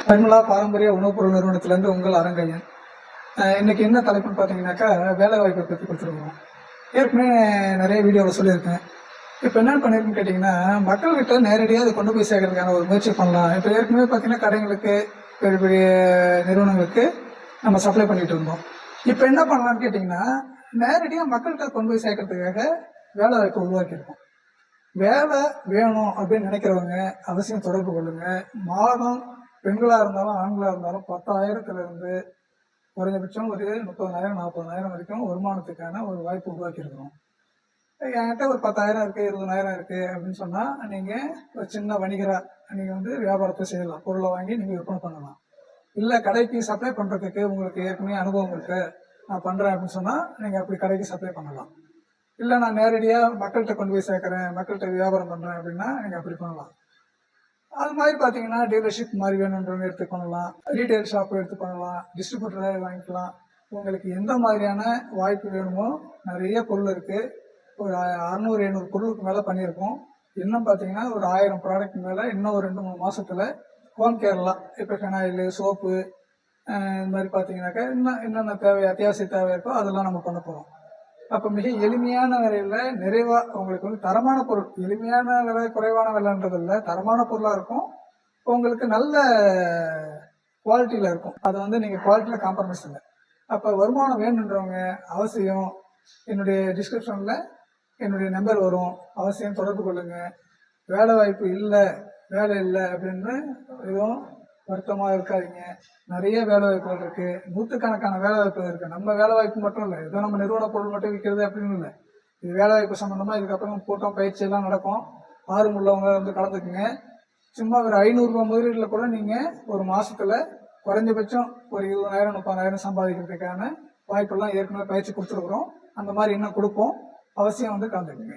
பரிமளா பாரம்பரிய உணவுப் பொருள் நிறுவனத்திலேருந்து உங்கள் அரங்கையன். இன்னைக்கு என்ன தலைப்புன்னு பார்த்தீங்கன்னாக்கா, வேலை வாய்ப்பை பற்றி கொடுத்துருக்கோம். ஏற்கனவே நிறைய வீடியோவில் சொல்லியிருக்கேன். இப்போ என்ன பண்ணியிருக்குன்னு கேட்டிங்கன்னா, மக்கள்கிட்ட நேரடியாக அதை கொண்டு போய் சேர்க்கறதுக்கான ஒரு முயற்சி பண்ணலாம். இப்போ ஏற்கனவே பார்த்தீங்கன்னா கடைகளுக்கு, பெரிய பெரிய நிறுவனங்களுக்கு நம்ம சப்ளை பண்ணிட்டு இருந்தோம். இப்போ என்ன பண்ணலான்னு கேட்டிங்கன்னா, நேரடியாக மக்கள்கிட்ட கொண்டு போய் சேர்க்கறதுக்காக வேலை வாய்ப்பை உருவாக்கியிருக்கோம். வேலை வேணும் அப்படின்னு நினைக்கிறவங்க அவசியம் தொடர்பு கொள்ளுங்க. மாதம் பெண்களாக இருந்தாலும் ஆண்களாக இருந்தாலும் 10,000 குறைஞ்சபட்சம் ஒரு 30,000 40,000 வரைக்கும் வருமானத்துக்கான ஒரு வாய்ப்பு உருவாக்கியிருக்கிறோம். என்கிட்ட ஒரு 10,000 இருக்குது 20,000 இருக்குது அப்படின்னு சொன்னால் நீங்கள் ஒரு சின்ன வணிகராக நீங்கள் வந்து வியாபாரத்தை செய்யலாம். பொருளை வாங்கி நீங்கள் விற்பனை பண்ணலாம். இல்லை கடைக்கு சப்ளை பண்ணுறதுக்கு உங்களுக்கு ஏற்கனவே அனுபவம் இருக்குது, நான் பண்ணுறேன் அப்படின்னு சொன்னால் நீங்கள் அப்படி கடைக்கு சப்ளை பண்ணலாம். இல்லை நான் நேரடியாக மக்கள்கிட்ட கொண்டு போய் சேர்க்குறேன், மக்கள்கிட்ட வியாபாரம் பண்ணுறேன் அப்படின்னா நீங்கள் அப்படி பண்ணலாம். அது மாதிரி பார்த்தீங்கன்னா டீலர்ஷிப் மாதிரி வேணுன்றவங்க எடுத்து பண்ணலாம், ரீட்டைல் ஷாப் எடுத்து பண்ணலாம், டிஸ்ட்ரிபியூட்டரை வாங்கிக்கலாம். உங்களுக்கு எந்த மாதிரியான வாய்ப்பு வேணுமோ நிறைய பொருள் இருக்குது. ஒரு 600-700 பொருளுக்கு மேலே பண்ணியிருக்கோம். இன்னும் பார்த்தீங்கன்னா ஒரு 1000 ப்ராடக்ட் மேலே இன்னும் ஒரு 2-3 மாதத்தில் ஹோம் கேர்லாம், இப்போ ஃபெனாயிலு, சோப்பு, இந்த மாதிரி பார்த்தீங்கன்னாக்கா இன்னும் என்னென்ன தேவை அத்தியாவசிய தேவை இருக்கோ அதெல்லாம் நம்ம பண்ண போகிறோம். அப்போ மிக எளிமையான விலையில் நிறைவாக உங்களுக்கு வந்து தரமான பொருள், எளிமையான விலை குறைவான விலைன்றதில்ல, தரமான பொருளாக இருக்கும். உங்களுக்கு நல்ல குவாலிட்டியில் இருக்கும். அதை வந்து நீங்கள் குவாலிட்டியில் காம்ப்ரமைஸ் இல்லை. அப்போ வருமானம் வேணுன்றவங்க அவசியம் என்னுடைய டிஸ்கிரிப்ஷனில் என்னுடைய நம்பர் வரும், அவசியம் தொடர்பு கொள்ளுங்கள். வேலை வாய்ப்பு இல்லை, வேலை இல்லை அப்படின்னு எதுவும் வருத்தமாக இருக்காதீங்க. நிறைய வேலை வாய்ப்புகள் இருக்குது, நூற்றுக்கணக்கான வேலை வாய்ப்புகள் இருக்குது. நம்ம வேலை வாய்ப்பு மட்டும் இல்லை, ஏதோ நம்ம நிறுவன பொருள் மட்டும் விற்கிறது அப்படின்னு இல்லை. இது வேலை வாய்ப்பு சம்மந்தமாக இதுக்கப்புறம் கூட்டம் பயிற்சி எல்லாம் நடக்கும். ஆர்வம் உள்ளவங்க வந்து கலந்துக்குங்க. சும்மா ஒரு 500 ரூபா முதலீட்டில் கூட நீங்கள் ஒரு மாதத்தில் குறைஞ்சபட்சம் ஒரு 20,000 30,000 சம்பாதிக்கிறதுக்கான வாய்ப்பெல்லாம் ஏற்கனவே பயிற்சி கொடுத்துருக்குறோம். அந்த மாதிரி இன்னும் கொடுப்போம். அவசியம் வந்து கலந்துக்குங்க.